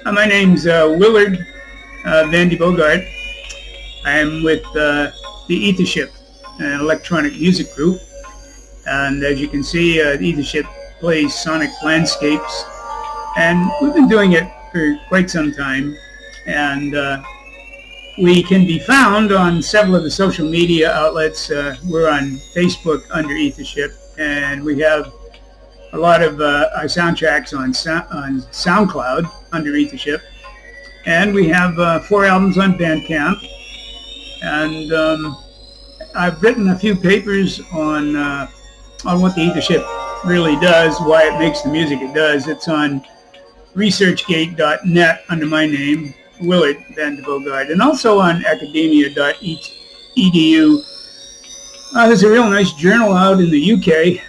My name's Willard Van de Bogart. I am with the Ethership, an electronic music group. And as you can see, the Ethership plays sonic landscapes. And we've been doing it for quite some time. And we can be found on several of the social media outlets. We're on Facebook under Ethership, and we have a lot of our soundtracks on SoundCloud under Ethership, and we have 4 albums on Bandcamp. And I've written a few papers on what the Ethership really does, why it makes the music it does. It's on researchgate.net under my name, Willard Van de Bogart, and also on academia.edu. There's a real nice journal out in the UK,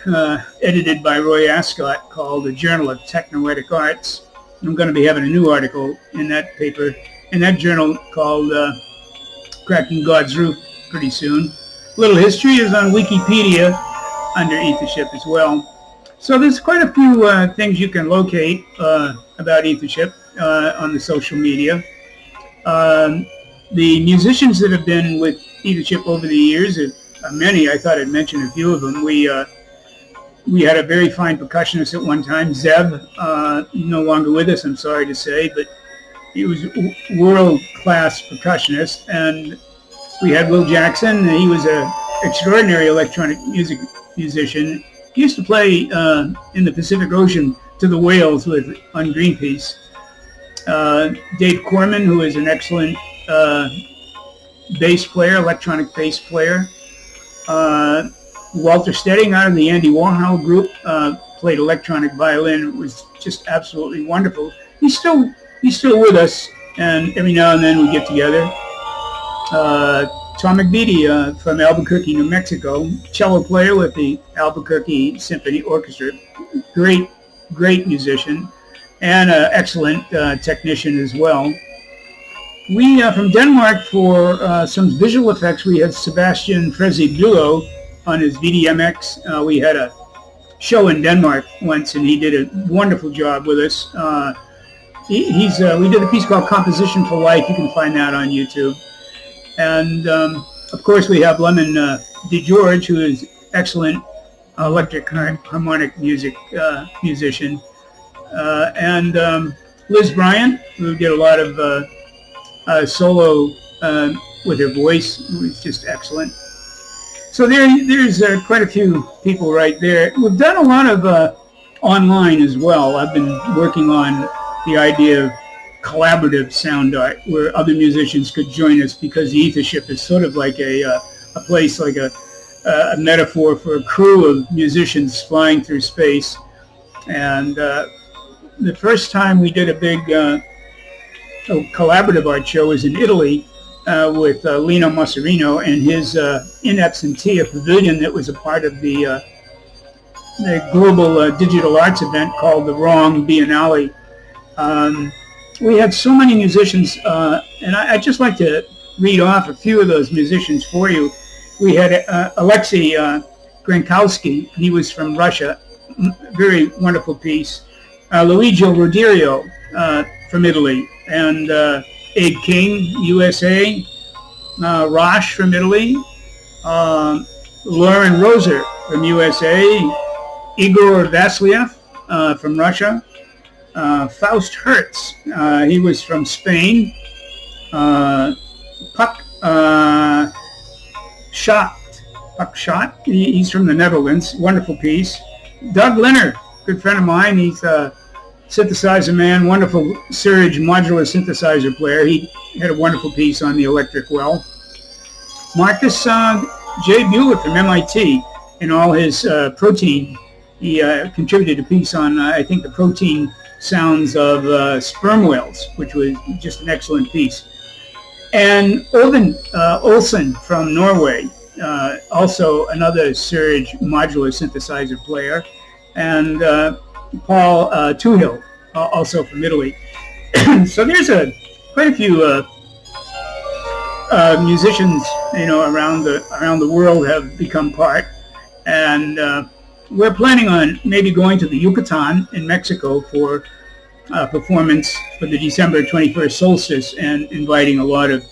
edited by Roy Ascott, called the Journal of Technoetic Arts. I'm going to be having a new article in that paper, in that journal, called Cracking God's Roof pretty soon. Little history is on Wikipedia under Ethership as well. So there's quite a few things you can locate about Ethership on the social media. The musicians that have been with Ethership over the years, many. I thought I'd mention a few of them. We had a very fine percussionist at one time, Zeb, no longer with us, I'm sorry to say, but he was a world-class percussionist. And we had Will Jackson. He was an extraordinary electronic music musician. He used to play in the Pacific Ocean to the whales on Greenpeace. Dave Corman, who is an excellent bass player, electronic bass player. Walter Stedding out of the Andy Warhol group played electronic violin. It was just absolutely wonderful. He's still with us, and every now and then we get together. Tom McVitie from Albuquerque, New Mexico, cello player with the Albuquerque Symphony Orchestra. Great musician, and an excellent technician as well. We, from Denmark, for some visual effects, we had Sebastian Frezzi Bülow on his VDMX. We had a show in Denmark once, and he did a wonderful job with us. We did a piece called Composition for Life. You can find that on YouTube. And, of course, we have Lemon DeGeorge, who is excellent electric harmonic musician. And Liz Bryant, who did a lot of solo with her voice, was just excellent. So there's quite a few people right there. We've done a lot of online as well. I've been working on the idea of collaborative sound art, where other musicians could join us, because the Ethership is sort of like a place, like a metaphor for a crew of musicians flying through space. And the first time we did a big collaborative art show was in Italy with Lino Masserino and his In Absentia pavilion that was a part of the global digital arts event called the Wrong Biennale. We had so many musicians, and I'd just like to read off a few of those musicians for you. We had Alexei Grankowski. He was from Russia. Very wonderful piece. Luigi Roderio from Italy, and Abe King, USA, Rosh from Italy, Lauren Roser from USA, Igor Vasiliev from Russia, Faust Hertz, he was from Spain, Puck Schott, he's from the Netherlands, wonderful piece. Doug Leonard, good friend of mine, he's a synthesizer man, wonderful Surge modular synthesizer player. He had a wonderful piece on the electric well. Marcus J. Bueller from MIT, in all his protein. He contributed a piece on, I think, the protein sounds of sperm whales, which was just an excellent piece. And Odin Olsen from Norway, also another Surge modular synthesizer player. And Paul Tuhill, also from Italy. So there's quite a few musicians, around the world have become part, and we're planning on maybe going to the Yucatan in Mexico for performance for the December 21st solstice, and inviting a lot of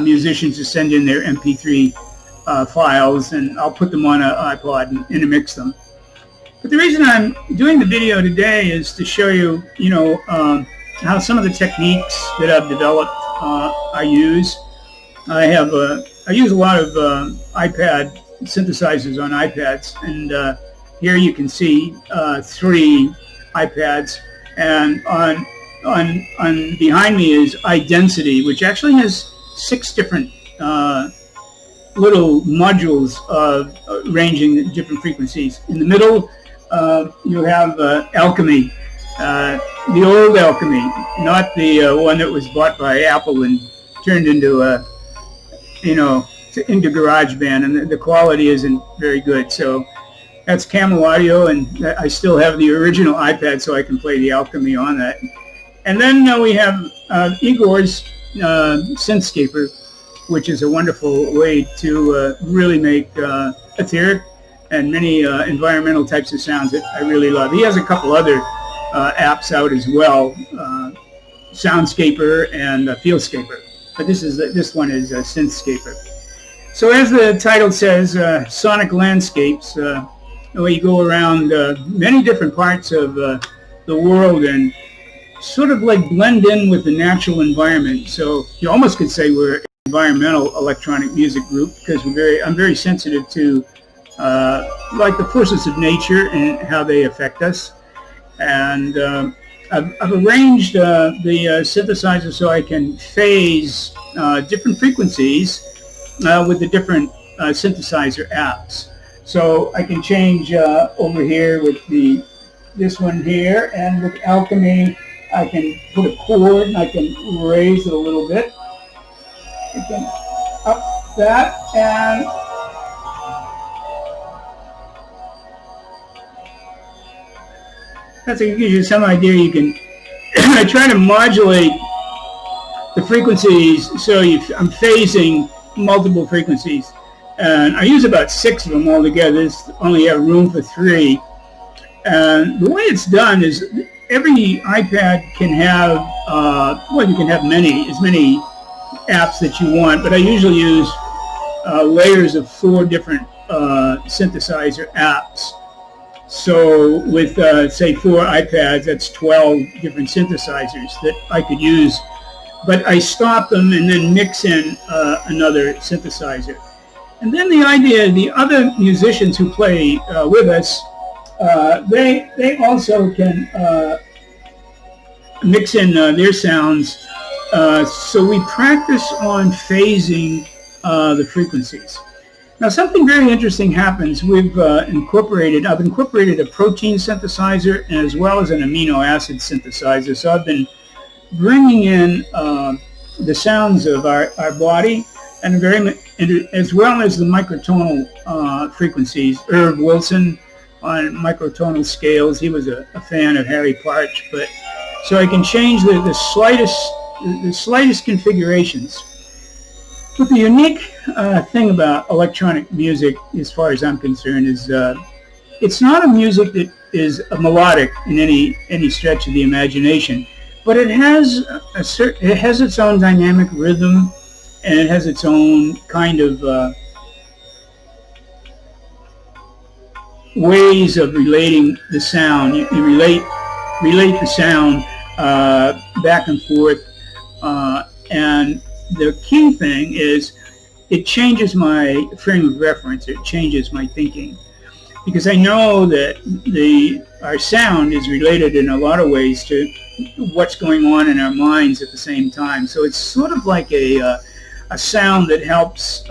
musicians to send in their MP3 files, and I'll put them on an iPod and intermix them. But the reason I'm doing the video today is to show you, how some of the techniques that I've developed I use. I use a lot of iPad synthesizers on iPads, and here you can see 3 iPads, and on behind me is iDensity, which actually has 6 different little modules ranging different frequencies. In the middle, you have Alchemy, the old Alchemy, not the one that was bought by Apple and turned into into GarageBand, and the quality isn't very good. So that's Camel Audio, and I still have the original iPad, so I can play the Alchemy on that. And then we have Igor's Synthscaper, which is a wonderful way to really make etheric and many environmental types of sounds that I really love. He has a couple other apps out as well, Soundscaper and Fieldscaper, but this one is Synthscaper. So as the title says, sonic landscapes, where you go around many different parts of the world and sort of like blend in with the natural environment. So you almost could say we're an environmental electronic music group, because I'm very sensitive to like the forces of nature and how they affect us. And I've arranged the synthesizer so I can phase different frequencies with the different synthesizer apps. So I can change over here with this one here, and with Alchemy I can put a chord and I can raise it a little bit. I can up that, and that's to give you some idea. You can I try to modulate the frequencies, so I'm phasing multiple frequencies, and I use about 6 of them altogether. This only have room for 3, and the way it's done is every iPad can have you can have as many apps that you want, but I usually use layers of 4 different synthesizer apps. So with say 4 iPads, that's 12 different synthesizers that I could use, but I stop them and then mix in another synthesizer. And then the idea, the other musicians who play with us, they also can mix in their sounds. So we practice on phasing the frequencies. Now something very interesting happens. I've incorporated a protein synthesizer as well as an amino acid synthesizer. So I've been bringing in the sounds of our body, and as well as the microtonal frequencies. Irv Wilson on microtonal scales. He was a fan of Harry Partch, but so I can change the slightest configurations. But the unique thing about electronic music, as far as I'm concerned, is it's not a music that is a melodic in any stretch of the imagination, but it has its own dynamic rhythm, and it has its own kind of ways of relating the sound. You relate the sound back and forth, and the key thing is it changes my frame of reference. It changes my thinking, because I know that our sound is related in a lot of ways to what's going on in our minds at the same time. So it's sort of like a sound that helps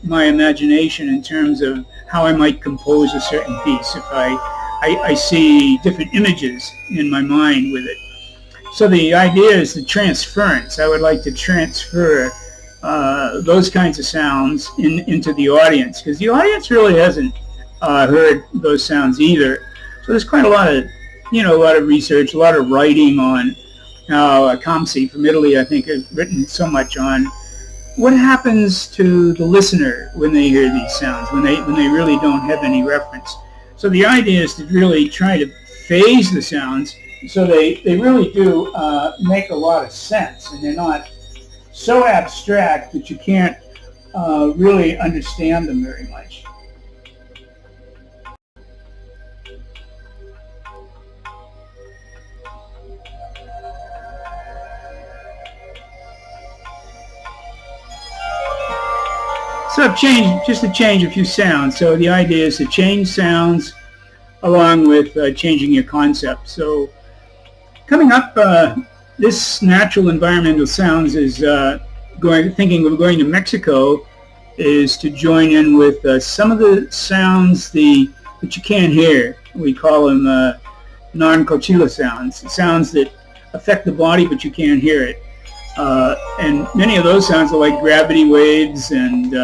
my imagination in terms of how I might compose a certain piece if I see different images in my mind with it. So the idea is the transference. I would like to transfer those kinds of sounds into the audience, because the audience really hasn't heard those sounds either. So there's quite a lot of research, a lot of writing on how Kamsi from Italy, I think, has written so much on what happens to the listener when they hear these sounds, when they really don't have any reference. So the idea is to really try to phase the sounds So they really do make a lot of sense, and they're not so abstract that you can't really understand them very much. So I've changed, just to change a few sounds. So the idea is to change sounds along with changing your concept. So coming up, this natural environmental sounds is thinking of going to Mexico, is to join in with some of the sounds that you can't hear. We call them non-cochila sounds, sounds that affect the body but you can't hear it. And many of those sounds are like gravity waves and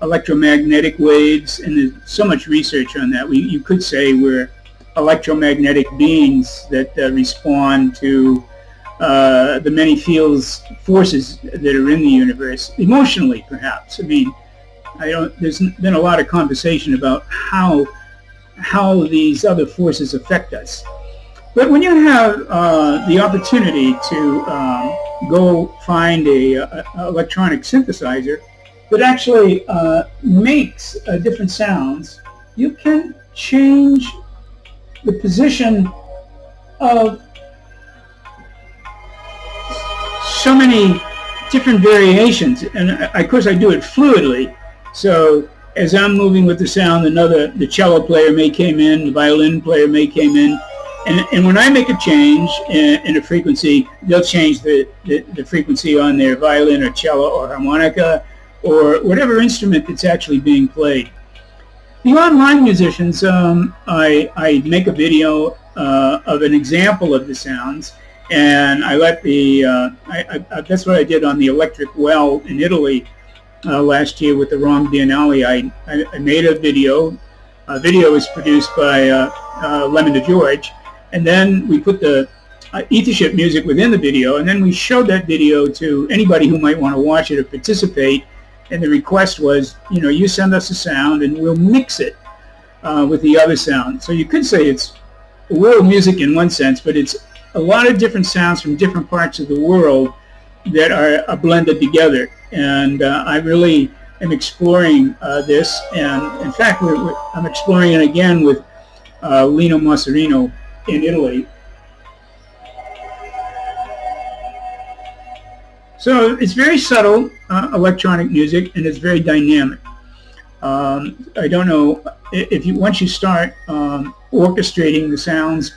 electromagnetic waves, and there's so much research on that. You could say we're electromagnetic beings that respond to the many forces that are in the universe, emotionally perhaps. I mean, there's been a lot of conversation about how these other forces affect us. But when you have the opportunity to go find a electronic synthesizer that actually makes different sounds, you can change the position of so many different variations, and of course I do it fluidly. So as I'm moving with the sound, the cello player may come in, the violin player may come in, and when I make a change in a frequency, they'll change the frequency on their violin or cello or harmonica or whatever instrument that's actually being played. The online musicians, I make a video of an example of the sounds, and I let that's what I did on the electric well in Italy last year with the Rom Biennale. I made a video. A video was produced by Lemon DeGeorge, and then we put the Ethership music within the video, and then we showed that video to anybody who might want to watch it or participate. And the request was, you send us a sound and we'll mix it with the other sound. So you could say it's world music in one sense, but it's a lot of different sounds from different parts of the world that are blended together. And I really am exploring this. And in fact, I'm exploring it again with Lino Masarino in Italy. So it's very subtle electronic music, and it's very dynamic. I don't know if once you start orchestrating the sounds,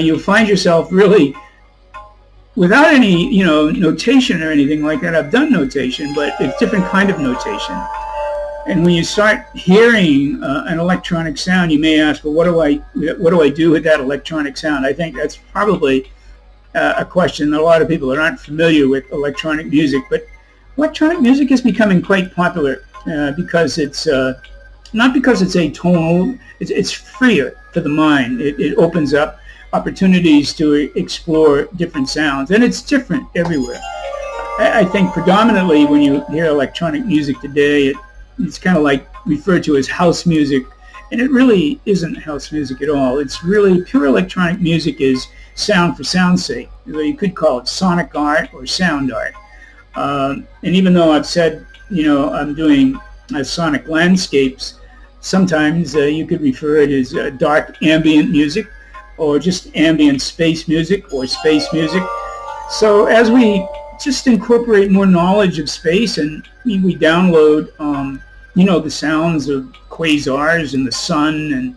you'll find yourself really without any notation or anything like that. I've done notation, but it's different kind of notation. And when you start hearing an electronic sound, you may ask, well, what do I do with that electronic sound? I think that's probably a question that a lot of people that aren't familiar with electronic music, but electronic music is becoming quite popular because it's not because it's atonal, it's freer for the mind. It opens up opportunities to explore different sounds, and it's different everywhere. I think predominantly when you hear electronic music today, it's kind of like referred to as house music, and it really isn't house music at all. It's really pure electronic music is sound for sound's sake. You could call it sonic art or sound art. And even though I've said, I'm doing sonic landscapes, sometimes you could refer it as dark ambient music or just ambient space music or space music. So as we just incorporate more knowledge of space and we download, the sounds of quasars and the sun and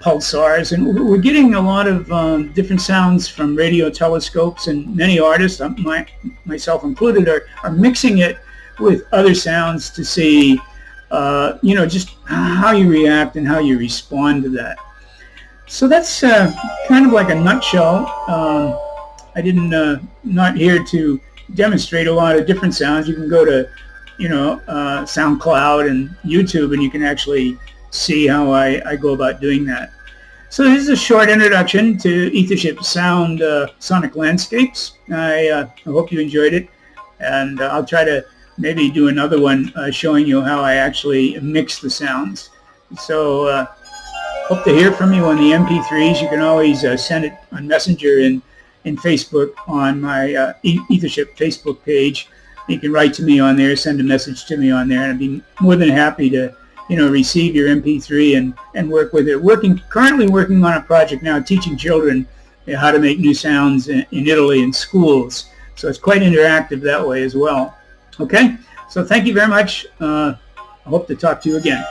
pulsars, and we're getting a lot of different sounds from radio telescopes, and many artists, myself included, are mixing it with other sounds to see, just how you react and how you respond to that. So that's kind of like a nutshell. I didn't not here to demonstrate a lot of different sounds. You can go to SoundCloud and YouTube, and you can actually see how I go about doing that. So this is a short introduction to Ethership Sound Sonic Landscapes. I hope you enjoyed it, and I'll try to maybe do another one showing you how I actually mix the sounds. So Hope to hear from you on the MP3s. You can always send it on Messenger and Facebook on my Ethership Facebook page. You can write to me on there, send a message to me on there, and I'd be more than happy to, receive your MP3 and work with it. Currently working on a project now, teaching children how to make new sounds in Italy in schools. So it's quite interactive that way as well. Okay, so thank you very much. I hope to talk to you again.